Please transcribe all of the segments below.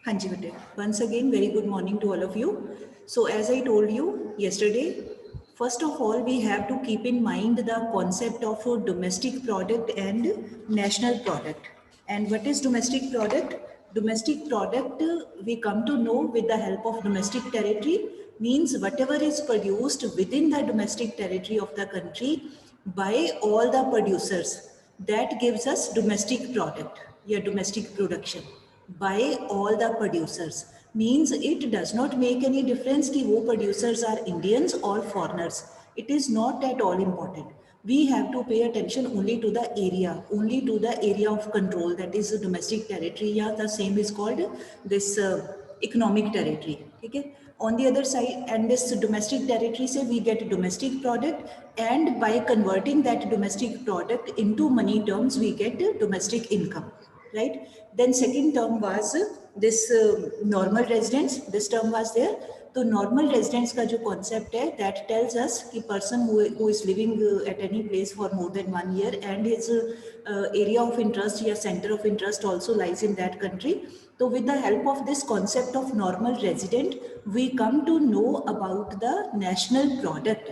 Hanji Bate. Once again, very good morning to all of you. So, as I told you yesterday, first of all, we have to keep in mind the concept of a domestic product and national product. And what is domestic product? Domestic product, we come to know with the help of domestic territory, means whatever is produced within the domestic territory of the country by all the producers. That gives us domestic product, yeah, domestic production by all the producers. Means it does not make any difference कि वो producers are Indians or foreigners. It is not at all important. We have to pay attention only to the area of control, that is domestic territory, या the same is called this economic territory. ठीक है? On the other side, and this domestic territory say we get domestic product, and by converting that domestic product into money terms, we get domestic income, right? Then second term was this normal residence. This term was there. तो normal residence का जो concept है, that tells us कि person who is living at any place for more than 1 year and his area of interest या center of interest also lies in that country. So with the help of this concept of normal resident, we come to know about the national product.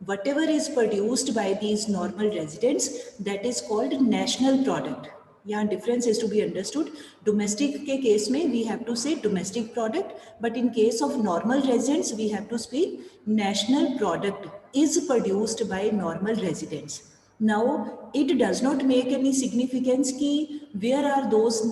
Whatever is produced by these normal residents, that is called national product. यहाँ difference is to be understood. Domestic के case में we have to say domestic product, but in case of normal residents we have to speak national product is produced by normal residents. Now it does not make any significance कि where are those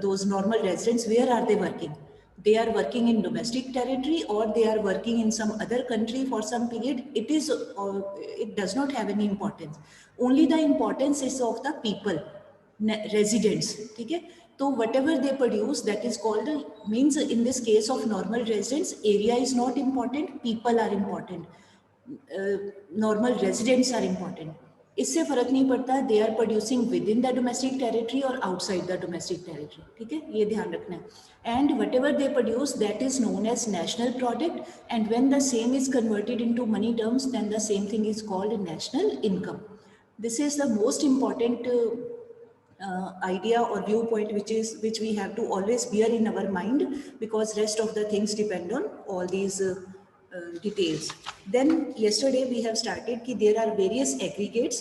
those normal residents, where are they working? They are working in domestic territory or they are working in some other country for some period. It does not have any importance. Only the importance is of the people, residents. Okay? So whatever they produce, that is called, means in this case of normal residents, area is not important, people are important, normal residents are important. इससे फर्क नहीं पड़ता they are producing within the domestic territory और outside the domestic territory. ठीक है, ये ध्यान रखना है. And whatever they produce, that is known as national product, and when the same is converted into money terms, then the same thing is called national income. This is the most important idea or viewpoint which we have to always bear in our mind, because rest of the things depend on all these details. Then yesterday we have started कि there are various aggregates.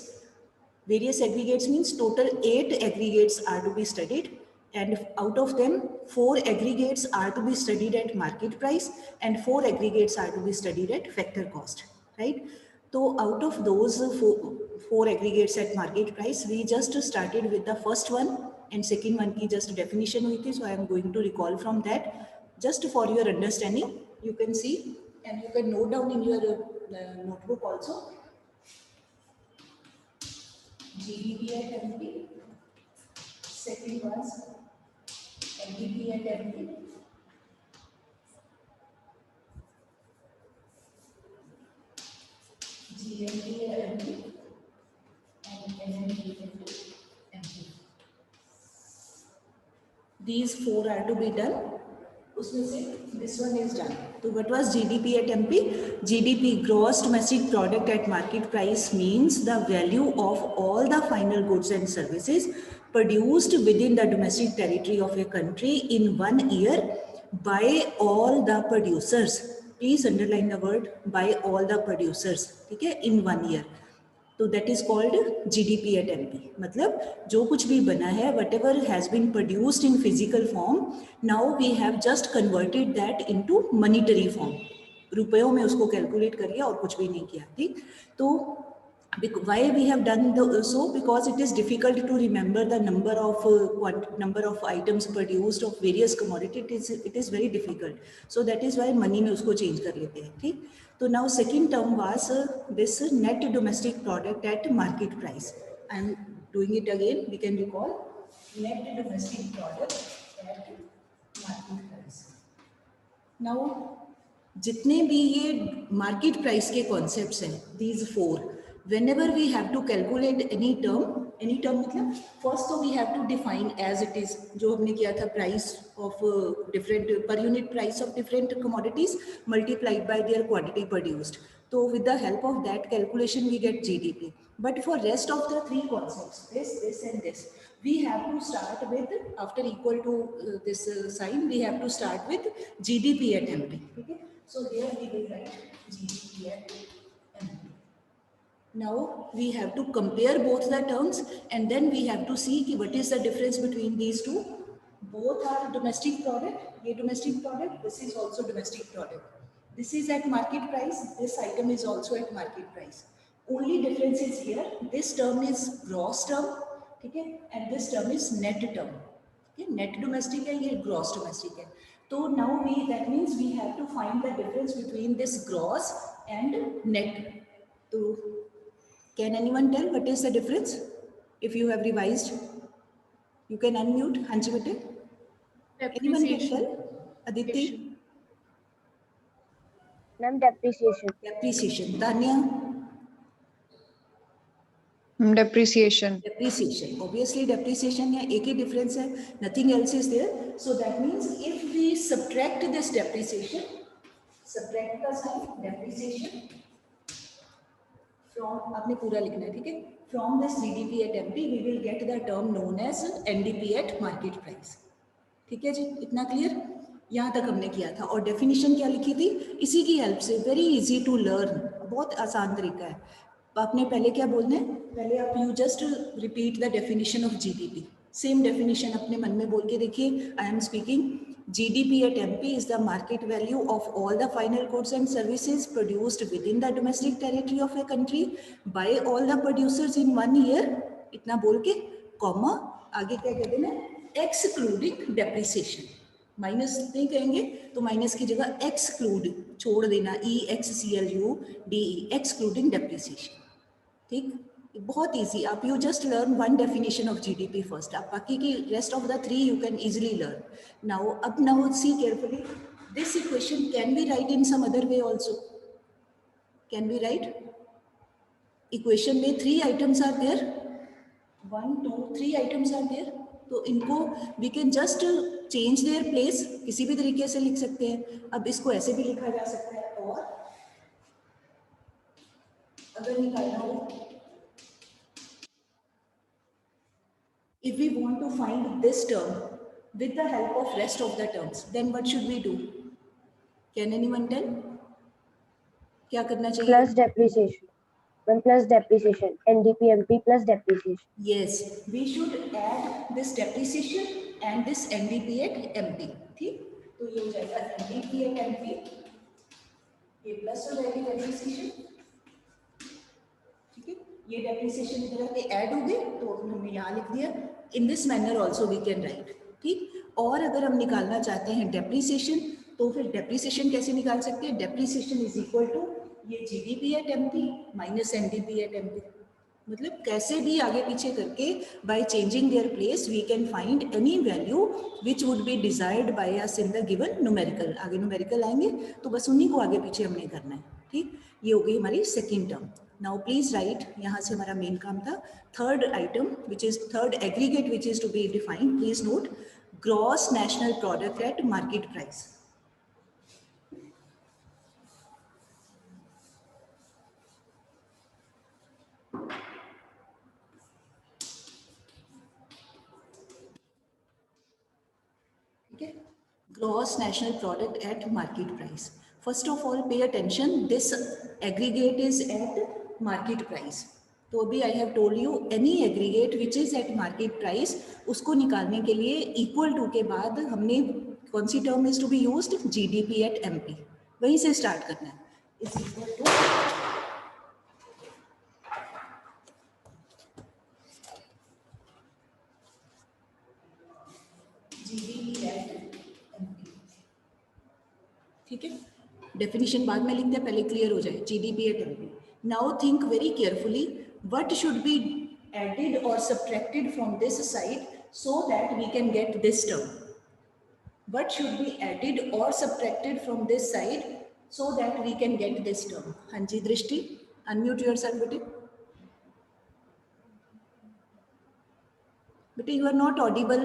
Various aggregates means total 8 aggregates are to be studied, and out of them 4 aggregates are to be studied at market price and 4 aggregates are to be studied at factor cost, right? So out of those four aggregates at market price, we just started with the first one, and second one की just definition हुई थी, so I am going to recall from that just for your understanding. You can see and you can note down in your notebook also. GDP at MP, second was NDP at MP, GMP at MP, and NMP at MP. These 4 are to be done. उसमें से this one is done. So what was GDP at MP? GDP, gross domestic product at market price, means the value of all the final goods and services produced within the domestic territory of a country in 1 year by all the producers. Please underline the word by all the producers. ठीक है, in 1 year. तो that is called GDP at MP. मतलब जो कुछ भी बना है, whatever has been produced in physical form, now we have just converted that into monetary form. रुपयों में उसको कैलकुलेट करिए और कुछ भी नहीं किया. ठीक, तो why we have done so? Because it is difficult to remember the number of items produced of various commodities. It is very difficult, so that is why money में उसको change कर लेते हैं. ठीक, तो now second term was this net domestic product at market price. I am doing it again. We can recall net domestic product at market price. Now जितने भी ये मार्केट प्राइस के कॉन्सेप्ट्स हैं, these 4, whenever we have to calculate any term मतलब first so we have to define as it is, जो हमने किया था price of different per unit price of different commodities multiplied by their quantity produced. So with the help of that calculation we get GDP. But for rest of the three concepts, this and this, we have to start with, after equal to this sign, we have to start with GDP at MP. Okay? So here we will write GDP at MP. Now we have to compare both the terms and then we have to see what is the difference between these two. Both are domestic product, ये domestic product, this is also domestic product. This is at market price, this item is also at market price. Only difference is here, this term is gross term, okay, and this term is net term. Okay, net domestic है, ये gross domestic है. So now that means we have to find the difference between this gross and net. So can anyone tell what is the difference? If you have revised, you can unmute. Hanji bete. Anyone can tell? Aditi? Ma'am, depreciation. Depreciation. Tanya? Depreciation. Depreciation. Obviously, depreciation या एक ही difference है. Nothing else is there. So that means if we subtract this depreciation, subtract the sign depreciation from, आपने पूरा लिखना है, ठीक है? From this GDP at MP, we will get the term known as NDP at market price. ठीक है जी, इतना clear? यहाँ तक हमने किया था और डेफिनेशन क्या लिखी थी? इसी की हेल्प से, वेरी इजी टू लर्न, बहुत आसान तरीका है. आपने पहले क्या बोलना है? पहले आप you just repeat the definition of GDP. Same definition अपने मन में बोल के देखिए. I am speaking GDP at MP is the market value of all the final goods and services produced within the domestic territory of a country by all the producers in 1 year. इतना बोल के comma आगे क्या कहते हैं, excluding depreciation. Minus नहीं कहेंगे तो माइनस की जगह एक्सक्लूड छोड़ देना, EXCLUDE, एक्सक्लूडिंग डेप्रिसिएशन. ठीक, बहुत इजी. आप you just learn one definition of GDP first, आप बाकी की rest of the three you can easily learn. Now see carefully, this equation can be write in some other way also. Can be write equation में 3 items are there, 1 2 3 items are there. तो इनको we can just change their place, किसी भी तरीके से लिख सकते हैं. अब इसको ऐसे भी लिखा जा सकता है, और अगर निकालना हो, if we want to find this term with the help of rest of the terms, then what should we do? Can anyone tell? क्या करना चाहिए? Plus depreciation. One plus depreciation. NDP MP plus depreciation. Yes, we should add this depreciation and this NDP at MP. ठीक, तो ये हो जाएगा NDP at MP, ये plus हो जाएगी depreciation. ठीक है, ये depreciation इधर पे ऐड हो गए तो हमने यहाँ लिख दिया. In this manner also we can write. ठीक, और अगर हम निकालना चाहते हैं depreciation, तो फिर depreciation कैसे निकाल सकते हैं? depreciation is equal to ये GDP at MP minus NDP at MP. मतलब कैसे भी आगे पीछे करके by changing their place we can find any value which would be desired by us in the given numerical. आगे numerical आएंगे तो बस उन्हीं को आगे पीछे हमने करना है. ठीक, ये हो गई हमारी second term. Now please write, यहाँ से हमारा मेन काम था. Third item which is third aggregate which is to be defined, please note, gross national product at market price. Okay, gross national product at market price. First of all, pay attention, this aggregate is at market price. तो अभी I have told you any aggregate which is eight market price, उसको निकालने के लिए equal to के बाद हमने कौन सी term is to be used? GDP at MP. वहीं से स्टार्ट करना है. Is equal to GDP at MP. ठीक है, डेफिनेशन बाद में लिखते हैं, पहले क्लियर हो जाए. GDP at MP. Now think very carefully, what should be added or subtracted from this side so that we can get this term? What should be added or subtracted from this side so that we can get this term? Hanji Drishti, unmute yourself, bete. But you are not audible.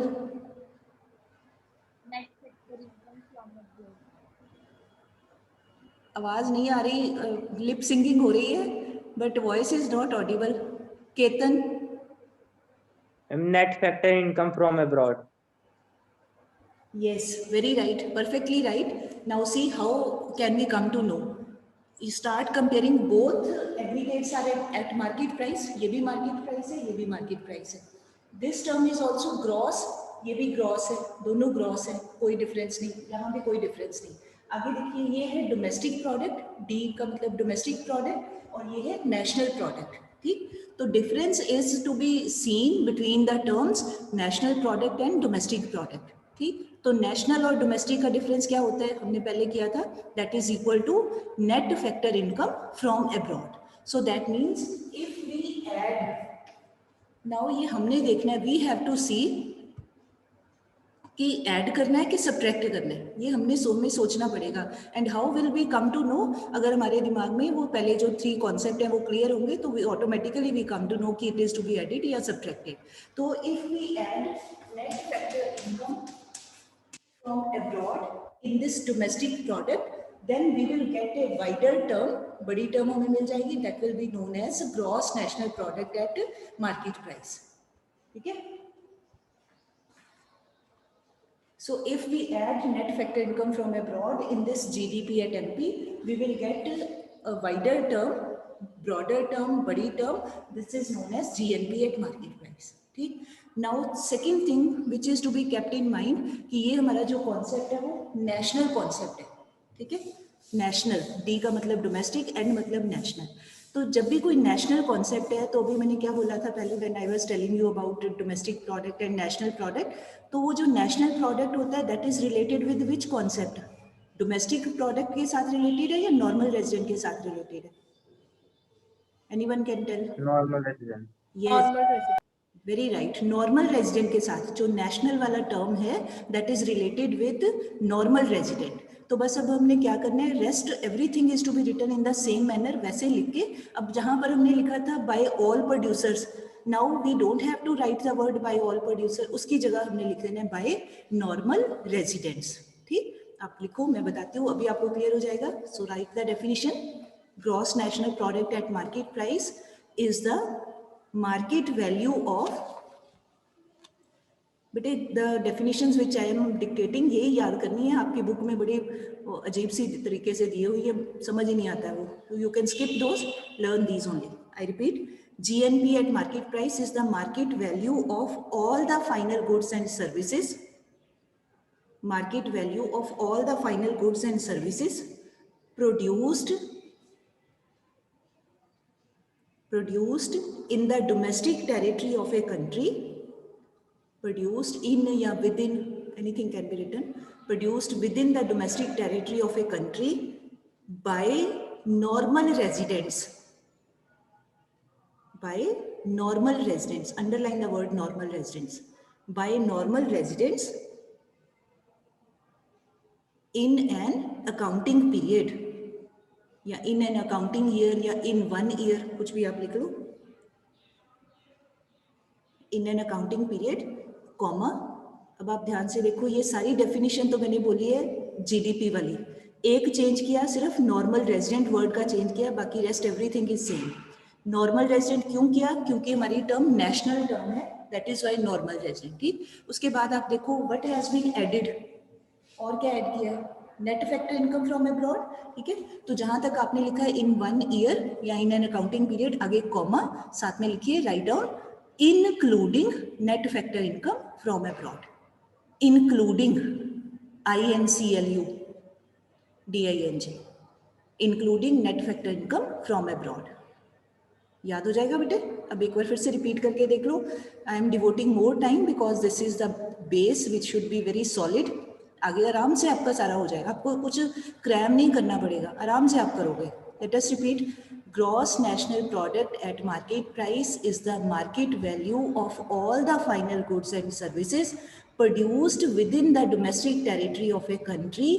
आवाज नहीं आ रही, lip singing हो रही है, but voice is not Audible. Ketan. Net factor income from abroad. Yes, very right, perfectly right. Now see how can we come to know. You start comparing both aggregates are at market price. ये भी market price है, ये भी market price है. This term is also gross. ये भी gross है, दोनों gross है, कोई difference नहीं, यहाँ पे कोई difference नहीं. आगे देखिए, ये है domestic product, D का मतलब domestic product, और ये है national product. ठीक, तो difference is to be seen between the terms national product and domestic product. ठीक, तो नेशनल और डोमेस्टिक का डिफरेंस क्या होता है, हमने पहले किया था, that is equal to net factor income from abroad. So that means if we add, now ये हमने देखना है, वी हैव टू सी कि ऐड करना है कि सब्ट्रैक्ट करना है, ये हमने सोचना पड़ेगा. And how will we come to know, अगर हमारे दिमाग में वो पहले जो 3 कॉन्सेप्ट हैं वो क्लियर होंगे तो we automatically we come to know कि it is to be added या सब्ट्रैक्टेड. तो if we add net factor income from abroad in this domestic product, then we will get a wider term, बड़ी term हमें मिल जाएगी, that will be known as gross national product at market price. ठीक है? So if we add net factor income from abroad in this GDP at MP, we will get a wider term, broader term, बड़ी term. This is known as GNP at market price. ठीक. Now second thing which is to be kept in mind कि ये हमारा जो concept है वो national concept है. ठीक है, नेशनल, डी का मतलब डोमेस्टिक, एंड मतलब नेशनल. तो जब भी कोई नेशनल कॉन्सेप्ट है, तो अभी मैंने क्या बोला था पहले, when I was telling you about domestic product and national product, तो वो जो नेशनल प्रोडक्ट होता है that is related with which concept, domestic product के साथ रिलेटेड है या नॉर्मल रेजिडेंट के साथ रिलेटेड है? Anyone can tell? Normal resident. Yes, very right, normal resident के साथ. जो नेशनल वाला टर्म है that is related with normal resident. तो बस अब हमने क्या करना है, rest everything is to be written in the same manner, वैसे लिख के. अब जहां पर हमने लिखा था by all producers, now we don't have to write the word by all producer, उसकी जगह हमने लिख देना है बाय नॉर्मल रेजिडेंट्स. ठीक, आप लिखो, मैं बताती हूँ, अभी आपको क्लियर हो जाएगा. So write the definition. Gross national product at market price is the market value of, बेटे the definitions which I am dictating ये याद करनी है, आपकी बुक में बड़ी अजीब सी तरीके से दी हुई है, समझ ही नहीं आता है वो, तो you can skip those, learn these only. I repeat, GNP at market price is the market value of all the final goods and services, market value of all the final goods and services produced in the domestic territory of a country, produced in या within, anything can be written, produced within the domestic territory of a country by normal residents, by normal residents, underline the word normal residents, by normal residents in an accounting period, या इन an accounting year, या इन 1 year, कुछ भी आप लिख लो, in an accounting period, comma. अब आप ध्यान से देखो, ये सारी डेफिनेशन तो मैंने बोली है जीडीपी वाली, एक चेंज किया, सिर्फ नॉर्मल रेजिडेंट वर्ड का चेंज किया, बाकी rest everything is same. Normal resident क्यों किया, क्योंकि हमारी टर्म नेशनल टर्म है, that is why normal resident. ठीक, उसके बाद आप देखो व्हाट हैज बीन एडेड, और क्या ऐड किया, net factor income from abroad. ठीक है, तो जहां तक आपने लिखा है इन 1 ईयर या इन एन अकाउंटिंग पीरियड, आगे कॉमा, साथ में लिखिए write down including net factor income from abroad. Including, INCLUDING, including net factor income from abroad. याद हो जाएगा बेटे? अब एक बार फिर से रिपीट करके देख लो. I am devoting more time because this is the base which should be very solid. आगे आराम से आपका सारा हो जाएगा, आपको कुछ क्रैम नहीं करना पड़ेगा, आराम से आप करोगे. Let us repeat. Gross national product at market price is the market value of all the final goods and services produced with in the domestic territory of a country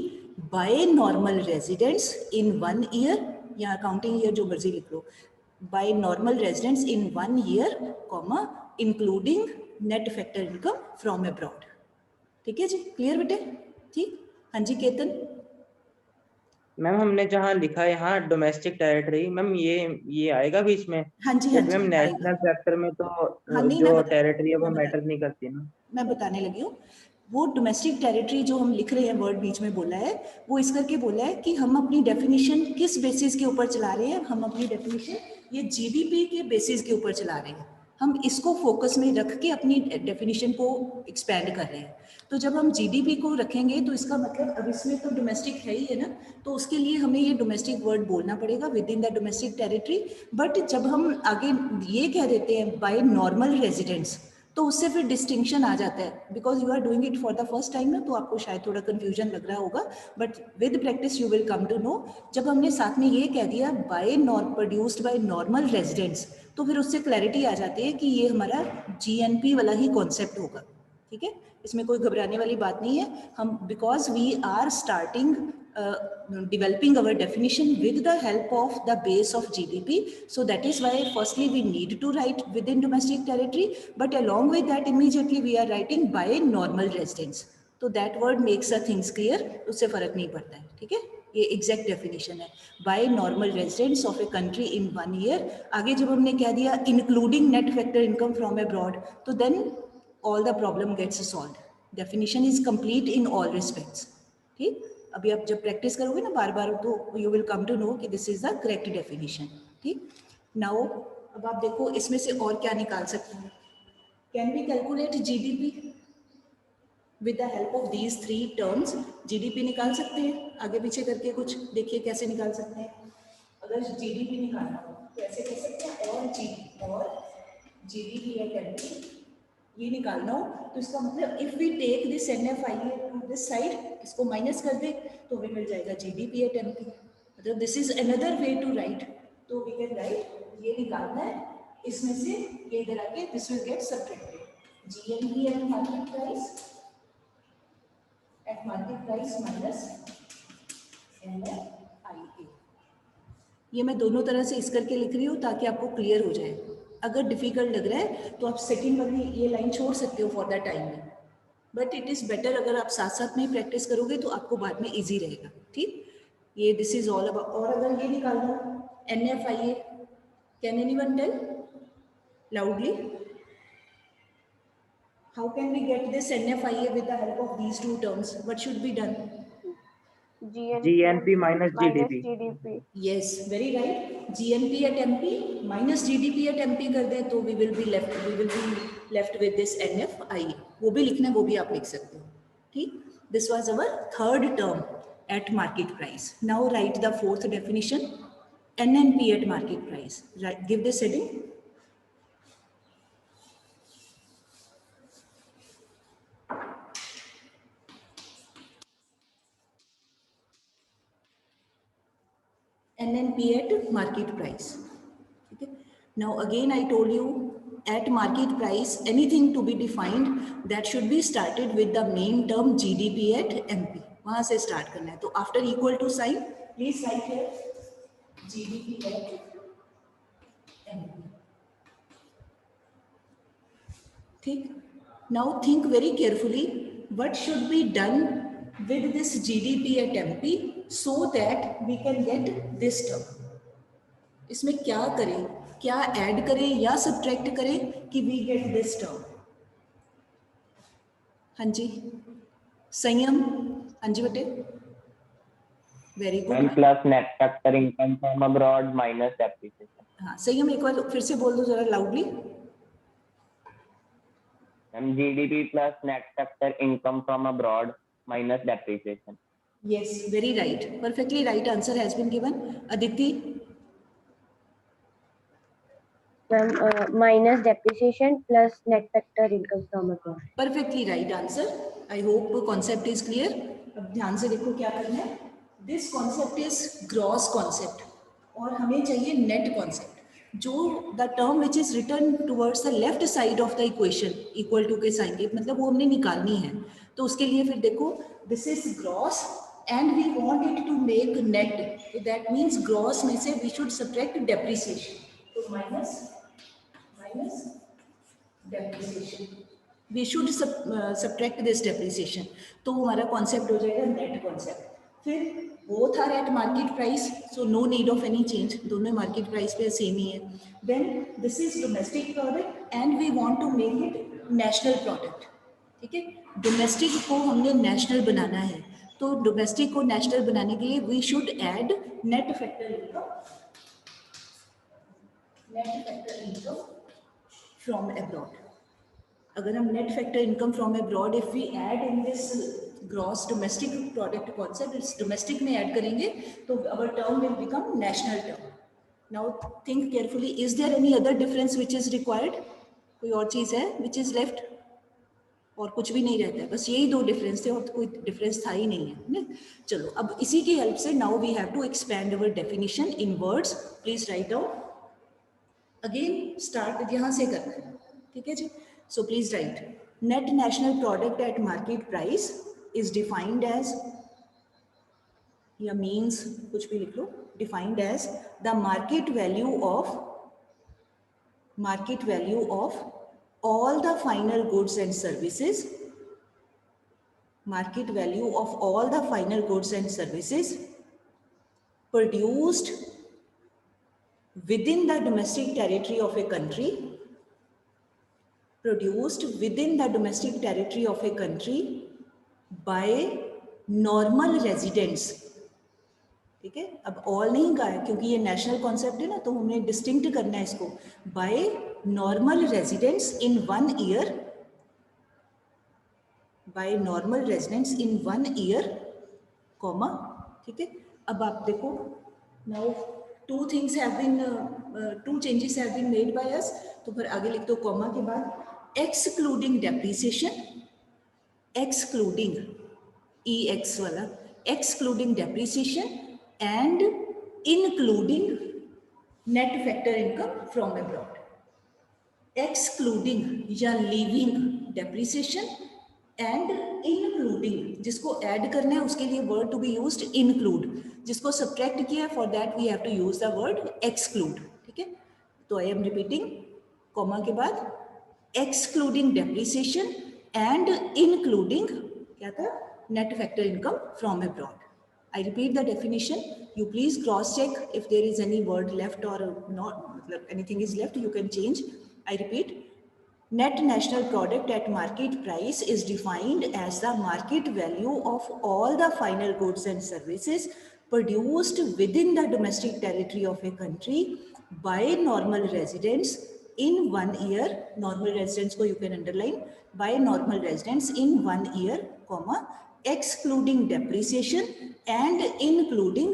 bye normal residents in 1 year, या accounting year जो मर्जी लिख लो, by normal residents in 1 year, comma, including net factor income from abroad. ठीक है जी, clear बेटे? ठीक, हाँ जी Ketan. Ma'am हमने जहाँ लिखा है यहाँ डोमेस्टिक टेरिटरी, मैम ये आएगा बीच में? हाँ जी क्योंकि मैम आएगा। नेशनल फैक्टर में तो हाँ नहीं, जो टेरिटरी है वो मैटर नहीं करती ना। मैं बताने लगी हूँ। वो डोमेस्टिक टेरिटरी जो हम लिख रहे हैं, वर्ड बीच में बोला है, वो इस करके बोला है कि हम अपनी डेफिनेशन किस बेसिस के ऊपर चला रहे हैं। हम अपनी डेफिनेशन ये जीडीपी के बेसिस के ऊपर चला रहे हैं। हम इसको फोकस में रख के अपनी डेफिनेशन को एक्सपेंड कर रहे हैं। तो जब हम जीडीपी को रखेंगे तो इसका मतलब अब इसमें तो डोमेस्टिक है ही है ना, तो उसके लिए हमें ये डोमेस्टिक वर्ड बोलना पड़ेगा with in the domestic territory. But जब हम आगे ये कह देते हैं बाय नॉर्मल रेजिडेंट्स, तो उससे फिर डिस्टिंक्शन आ जाता है, because you are doing it for the first time ना, तो आपको शायद थोड़ा कंफ्यूजन लग रहा होगा, but with practice you will come to know. जब हमने साथ में ये कह दिया by produced by normal residents, तो फिर उससे क्लैरिटी आ जाती है कि ये हमारा जीएनपी वाला ही कॉन्सेप्ट होगा। ठीक है, इसमें कोई घबराने वाली बात नहीं है। हम because we are starting developing our definition with the help of the base of GDP. So that is why firstly we need to write within domestic territory, but along with that immediately we are writing by normal residents. तो that word makes the things clear, उससे फर्क नहीं पड़ता है। ठीक है, ये exact definition है, by normal residents of a country in 1 year. आगे जब हमने कह दिया including net factor income from abroad, तो then all the problem gets solved. Definition is complete in all respects. ठीक, अभी आप जब प्रैक्टिस करोगे ना बार बार, तो you will come to know कि this is the correct definition. ठीक, नाउ अब आप देखो इसमें से और क्या निकाल सकते हैं। Can we calculate GDP with the help of these 3 terms? GDP निकाल सकते हैं, आगे पीछे करके कुछ देखिए कैसे निकाल सकते हैं। अगर जीडीपी निकालना हो तो ऐसे कर सकते हैं, और जीडीपी या कैलकुलेट ये निकालना हो, तो इसका मतलब if we take this NFIA to this side, इसको माइनस कर दे तो हमें मिल जाएगा GDP एट MP। मतलब this is another way to write. तो वी कैन राइट, ये निकालना है, इसमें से ये इधर आके this will get subtracted, GNP at market price minus NFIA। ये मैं दोनों तरह से इस करके लिख रही हूँ ताकि आपको क्लियर हो जाए। अगर डिफिकल्ट लग रहा है तो आप सेकंड वाली ये लाइन छोड़ सकते हो फॉर द टाइम में, बट इट इज़ बेटर अगर आप साथ साथ में प्रैक्टिस करोगे तो आपको बाद में इजी रहेगा। ठीक, ये दिस इज ऑल अबाउट। और अगर ये निकालना NFIA, can anyone tell loudly how can we get this NFIA with the help of these 2 terms? What should be done? GNP minus GDP. GDP. Yes, very right. GNP at MP minus GDP at MP कर दें तो we will be left with this NFIA। वो भी लिखना है, वो भी आप लिख सकते हो। ठीक, this was our 3rd term at market price. Now write the 4th definition, NNP at market price. Right, give this heading. NNP at market price. Okay. Now again I told you at market price anything to be defined that should be started with the main term GDP at MP, वहां से start करना है। तो after equal to sign please write here GDP at MP। ठीक, now think very carefully what should be done with this GDP at MP so that we can get this term। इसमें क्या करें, क्या add करें या subtract करें कि we get this term? हाँ जी संयम, हाँ जी बेटे, very good. M plus net factor income from abroad minus depreciation. हाँ संयम, एक बार फिर से बोल दो जरा loudly. M GDP plus net factor income from abroad minus depreciation. Yes, very right, perfectly right answer has been given. Aditi? Minus depreciation plus net factor income from abroad. Perfectly right answer. I hope concept is clear. अब ध्यान से देखो क्या करना है। This concept is gross concept और हमें चाहिए net concept, जो the term which is written towards the left side of the equation equal to के साइन के, मतलब वो हमने निकालनी है। तो उसके लिए फिर देखो this is gross and we want it to make net, so that means gross में से we should subtract depreciation, तो minus depreciation। We should subtract this depreciation, तो हमारा कॉन्सेप्ट हो जाएगा नेट कॉन्सेप्ट। फिर both are at market price, so no need of any change, दोनों market price पे सेम ही है। Then this is domestic product and we want to make it national product, ठीक है। डोमेस्टिक को हमने नेशनल बनाना है, तो डोमेस्टिक को नेशनल बनाने के लिए we should add net factor income, net factor income from abroad. अगर हम net factor income from abroad if we add in this gross domestic product concept, इस डोमेस्टिक में ऐड करेंगे तो our term will become national term. Now think carefully, is there any other difference which is required? कोई और चीज है which is left? और कुछ भी नहीं रहता है, बस यही दो डिफरेंस थे और तो कोई डिफरेंस था ही नहीं है ना? चलो अब इसी की हेल्प से now we have to expand our definition in words. Please write down again, start यहाँ से करना है, ठीक है जी। So please write, net national product at market price is defined as, या मीन्स कुछ भी लिख लो, defined as the market value of all the final goods and services, market value of all the final goods and services produced within the domestic territory of a country, by normal residents, ठीक है। अब all नहीं कहा है क्योंकि ये national concept है ना, तो हमने डिस्टिंक्ट करना है इसको, by normal residents in 1 year, by normal residents in 1 year, comma, ठीक है। अब आप देखो, now two changes have been made by us, तो फिर आगे लिख दो कॉमा के बाद एक्सक्लूडिंग डेप्रिसिएशन, एक्सक्लूडिंग EX वाला, excluding depreciation and including net factor income from abroad, excluding या leaving depreciation and including, जिसको add करना है उसके लिए word to be used include, जिसको subtract किया है for that we have to use the word exclude, ठीक है। तो I am repeating, comma के बाद excluding depreciation and including क्या था, net factor income from abroad. I repeat the definition. You please cross check if there is any word left or not, anything is left, you can change. I repeat, net national product at market price is defined as the market value of all the final goods and services produced within the domestic territory of a country by normal residents in 1 year. Normal residents को you can underline, by normal residents in 1 year, comma, excluding depreciation and including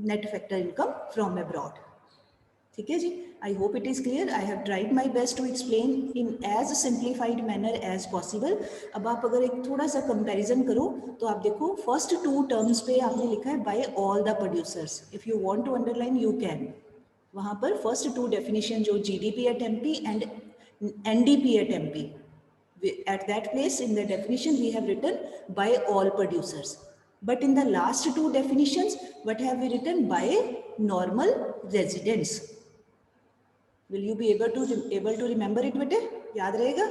net factor income from abroad, ठीक है जी। I hope it is clear. I have tried my best to explain in as simplified manner as possible. अब आप अगर एक थोड़ा सा comparison करो तो आप देखो फर्स्ट 2 टर्म्स पे आपने लिखा है by all the producers. If you want to underline you can, वहां पर फर्स्ट 2 डेफिनेशन जो GDP at MP and NDP at MP, at that place in the definition we have written by all producers, but in the last 2 definitions what have we written? By normal residents. Will you be able to remember it बेटे? याद रहेगा?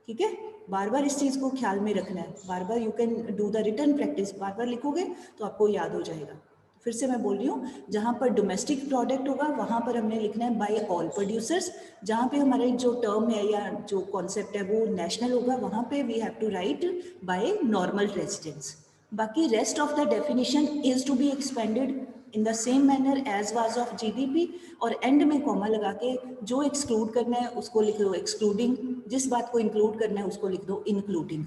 ठीक है, बार बार इस चीज को ख्याल में रखना है, बार बार you can do the written practice, बार बार लिखोगे तो आपको याद हो जाएगा। फिर से मैं बोल रही हूँ, जहाँ पर डोमेस्टिक प्रोडक्ट होगा वहाँ पर हमने लिखना है बाय ऑल प्रोड्यूसर्स, जहाँ पे हमारा जो टर्म है या जो कॉन्सेप्ट है वो नेशनल होगा वहाँ पे we have to write by normal residents. बाकी rest of the definition is to be expanded in the same manner as was of GDP, और एंड में कॉमा लगा के जो एक्सक्लूड करना है उसको लिख दो एक्सक्लूडिंग, जिस बात को इंक्लूड करना है उसको लिख दो इंक्लूडिंग,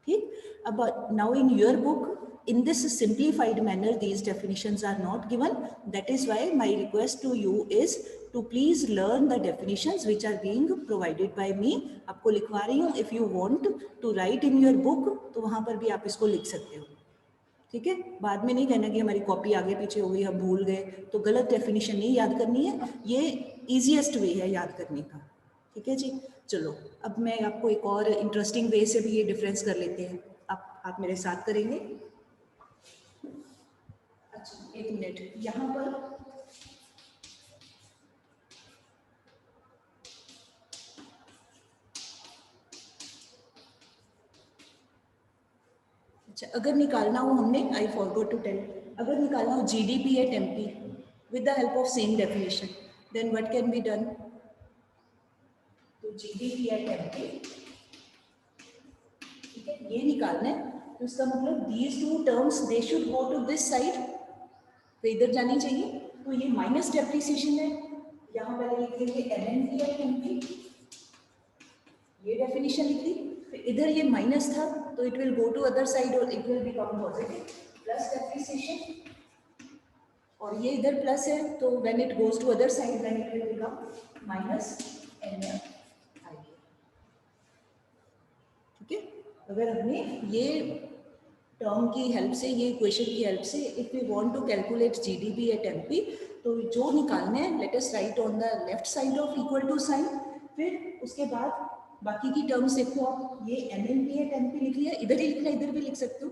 ठीक। अब now in your book in this simplified manner these definitions are not given, that is why my request to you is to please learn the definitions which are being provided by me। आपको लिखवा रही हूँ, if you want to write in your book तो वहाँ पर भी आप इसको लिख सकते हो, ठीक है। बाद में नहीं कहना कि हमारी कॉपी आगे पीछे हो गई, हम भूल गए, तो गलत डेफिनेशन नहीं याद करनी है, ये ईजीएस्ट वे है याद करने का, ठीक है जी। चलो अब मैं आपको एक और इंटरेस्टिंग वे से भी ये डिफरेंस कर लेते हैं, आप मेरे साथ करेंगे। अच्छा एक मिनट, यहाँ पर अच्छा, अगर निकालना हो हमने, आई फॉरगॉट टू टेल, अगर निकालना हो GDP at MP with the help of same definition, then what can be done? तो जीडीपी एट एमपी, ठीक है, ये निकालना है, तो इसका मतलब these two terms they should go to this side, तो इधर जानी चाहिए, तो ये माइनस डेप्रिसिएशन है, यहाँ पहले लिख देंगे एनएनपी एट एमपी, ये डेफिनेशन लिख दी, फिर इधर ये माइनस था तो it will go to other side और it will become positive plus depreciation, और ये इधर प्लस है तो when it goes to other side then it will become minus NF I. ठीक है, अगर हमने ये टर्म की हेल्प से, ये इक्वेशन की हेल्प से, if we want to calculate GDP at MP, तो जो निकालना है let us write on the left side of equal to sign, फिर उसके बाद बाकी की टर्म्स देखो आप, ये एनएनपी एट एमपी लिख लिया, इधर ही लिखना, इधर भी लिख सकते हो,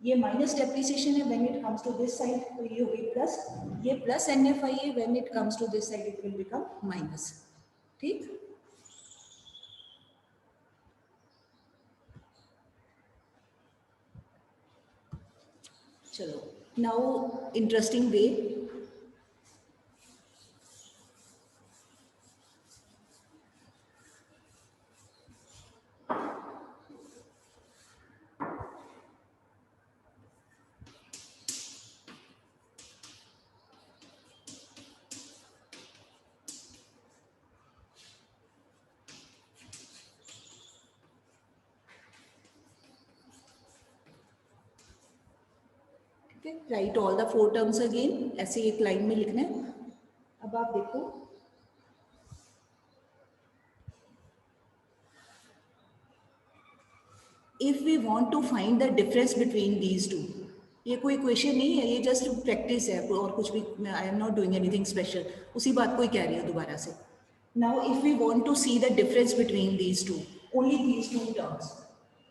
ये माइनस डेप्रिसिएशन है when it comes to this side, तो ये होगी प्लस, ये प्लस एनएफआई है when it comes to this side it will become minus. ठीक, चलो, now interesting way, write all the four terms again, ऐसे एक लाइन में लिखना है। अब आप देखो, if we want to find the difference between these two, ये कोई क्वेश्चन नहीं है, ये जस्ट प्रैक्टिस है और कुछ भी, I am not doing anything special, उसी बात को ही कह रही हूँ दोबारा से। Now if we want to see the difference between these two, only these two terms,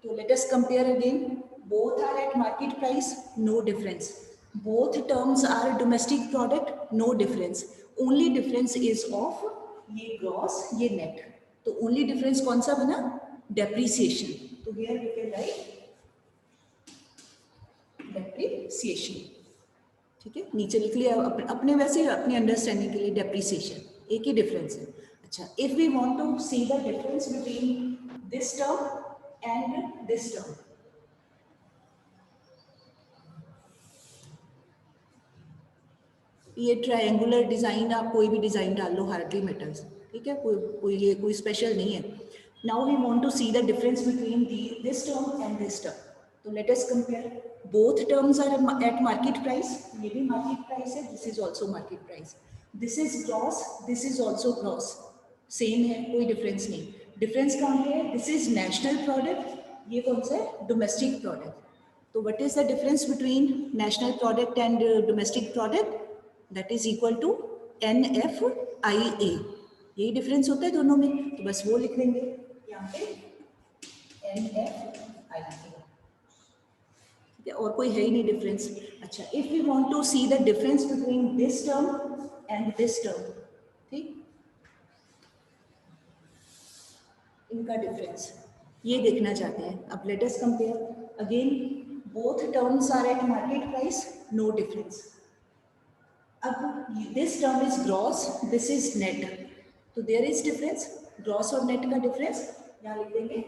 तो let us compare again, both are at market price, no difference, both terms are domestic product, no difference, only difference is of ये gross, ये net, तो only difference कौन सा बना? Depreciation, तो here we can write depreciation। ठीक है, नीचे लिख लिया अपने वैसे अपने अंडरस्टैंडिंग के लिए, depreciation एक ही डिफरेंस है। अच्छा, if we want to see the difference between this term and this term, ये ट्रायंगुलर डिजाइन, आप कोई भी डिजाइन डाल लो, हार्डली मैटर्स, ठीक है, ये कोई स्पेशल नहीं है। Now we want to see the difference between this term and this term, तो let us compare, both terms are at market price, ये भी मार्केट प्राइस है, this is also market price, this is gross, this is also gross, same है, कोई difference नहीं। Difference कहाँ पे है? दिस इज नेशनल प्रोडक्ट, ये कौन सा है? Domestic product. तो what is the difference between national product and domestic product? That is equal to NFIA, यही डिफरेंस होता है दोनों में, तो बस वो लिख लेंगे यहाँ पे NFIA, ठीक है, और कोई है ही नहीं डिफरेंस। अच्छा, if we want to see the difference between this term and this term, ठीक, इनका डिफरेंस ये देखना चाहते हैं। अब let us compare again, both terms are at market price, no difference. अब this term is gross, this is net, तो there is difference, gross और नेट का डिफरेंस यहाँ लिख देंगे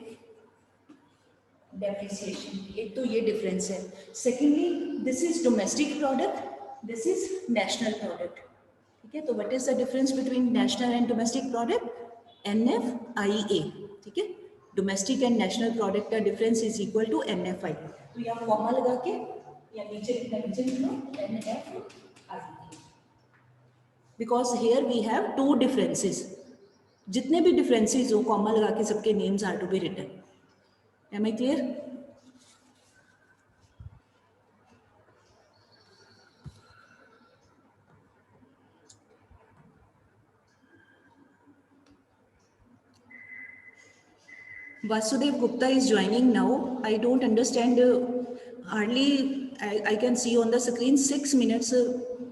डेप्रिसिएशन, एक तो ये डिफरेंस है। Secondly, this is domestic product, this is national product, ठीक है, तो what is the difference between national and domestic product? NFIA, ठीक है, डोमेस्टिक एंड नेशनल प्रोडक्ट का difference is equal to NFI, तो यहाँ कॉमा लगा के या नीचे लिख लो NFI, because here we have two differences, जितने भी डिफरेंसेस हो कॉमा लगा के सबके names are to be written. Am I clear? Vasudev Gupta is joining now. I don't understand, hardly I can see on the screen 6 minutes,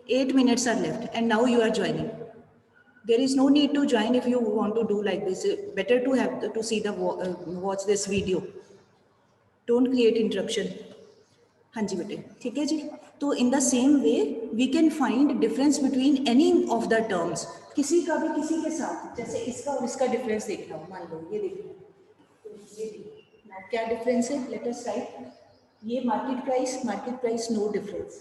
8 minutes are left, and now you are joining. There is no need to join if you want to do like this. Better to have to see the watch this video. Don't create interruption. हाँ जी बेटे, ठीक है जी। तो in the same way we can find difference between any of the terms, किसी का भी किसी के साथ, जैसे इसका और इसका डिफरेंस देखना हो, मान लो ये देखो, तो ये देखो क्या डिफरेंस है, लेट अस राइट। ये मार्केट प्राइस नो डिफरेंस,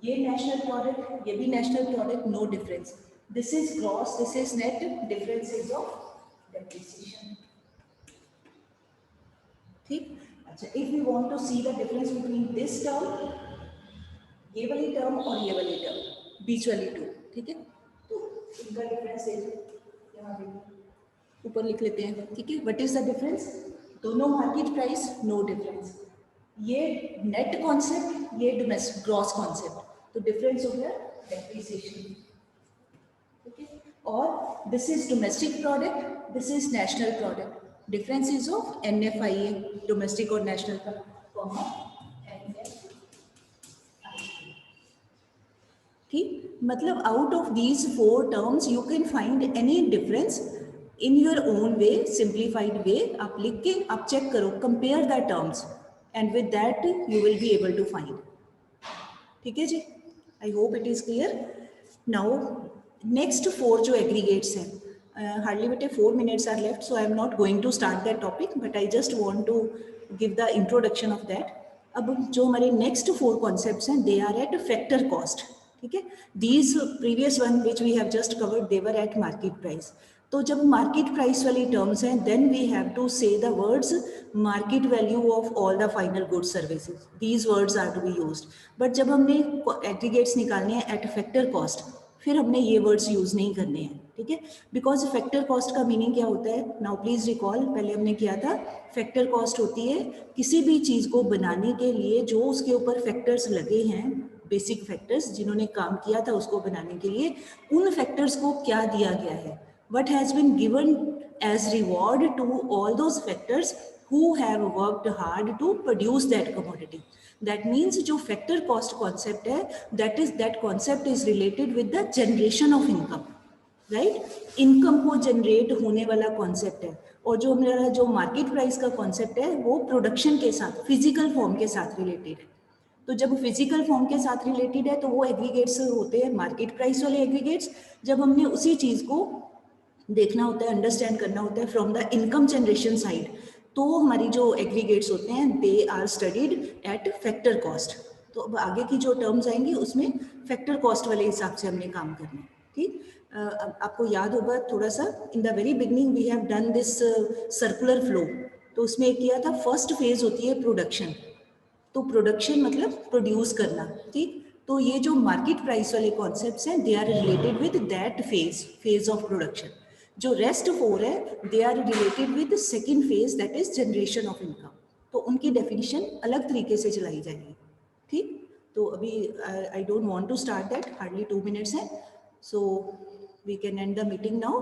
ये नेशनल प्रोडक्ट, ये भी national product, no difference. This is gross, this is net, difference is of depreciation. ठीक, अच्छा, if we want to see the difference between this term, ये वाली term और ये वाली टर्म, बीच वाली टू, ठीक है, तो इनका डिफरेंस यहाँ पे ऊपर लिख लेते हैं, ठीक है। व्हाट इज द डिफरेंस, दोनों मार्केट प्राइस, नो डिफरेंस, ये नेट कॉन्सेप्ट, ये डोमेस्टिक ग्रॉस कॉन्सेप्ट, तो डिफरेंस हो गया डेप्रिसिएशन, ठीक है। और this is domestic product, this is national product, difference is of NFIA, domestic और नेशनल का, कॉमा NFIA। ठीक, मतलब out of these 4 terms you can find any difference in your own way, simplified वे, आप लिख के आप चेक करो, compare the terms and with that you will be able to find, ठीक है जी। I hope it is clear. Now next 4 जो aggregates हैं, hardly बेटे 4 minutes are left, so I am not going to start that topic, but I just want to give the introduction of that. अब जो हमारे next 4 concepts हैं, they are at factor cost, ठीक है। These previous one which we have just covered, they were at market price. तो जब market price वाली terms हैं, then we have to say the words market value of all the final goods services. These words are to be used. But जब हमने aggregates निकालने हैं at factor cost, फिर हमने ये वर्ड्स यूज नहीं करने हैं, ठीक है। बिकॉज फैक्टर कॉस्ट का मीनिंग क्या होता है, नाउ प्लीज रिकॉल, पहले हमने किया था, फैक्टर कॉस्ट होती है किसी भी चीज को बनाने के लिए जो उसके ऊपर फैक्टर्स लगे हैं, बेसिक फैक्टर्स जिन्होंने काम किया था उसको बनाने के लिए, उन फैक्टर्स को क्या दिया गया है, what has been given as reward to all those factors who have worked hard to produce that commodity. That means जो factor cost concept है, that concept is related with the generation of income, right? Income को generate होने वाला concept है, और जो मेरा जो market price का concept है वो production के साथ, physical form के साथ related है। तो जब physical form के साथ related है तो वो aggregates होते हैं market price वाले aggregates। जब हमने उसी चीज़ को देखना होता है, अंडरस्टैंड करना होता है from the income generation side, तो हमारी जो एग्रीगेट्स होते हैं they are studied at factor cost. तो अब आगे की जो टर्म्स आएंगी उसमें फैक्टर कॉस्ट वाले हिसाब से हमने काम करना है, ठीक। अब आपको याद होगा थोड़ा सा, in the very beginning we have done this circular flow, तो उसमें एक किया था, फर्स्ट फेज होती है प्रोडक्शन, तो प्रोडक्शन मतलब प्रोड्यूस करना, ठीक। तो ये जो मार्केट प्राइस वाले कॉन्सेप्ट्स हैं they are related with that phase of production. जो रेस्ट 4 है they are related with second phase, that is generation of income. तो उनकी डेफिनेशन अलग तरीके से चलाई जाएगी, ठीक। तो अभी I don't want to start that, hardly 2 minutes है, so we can end the meeting now.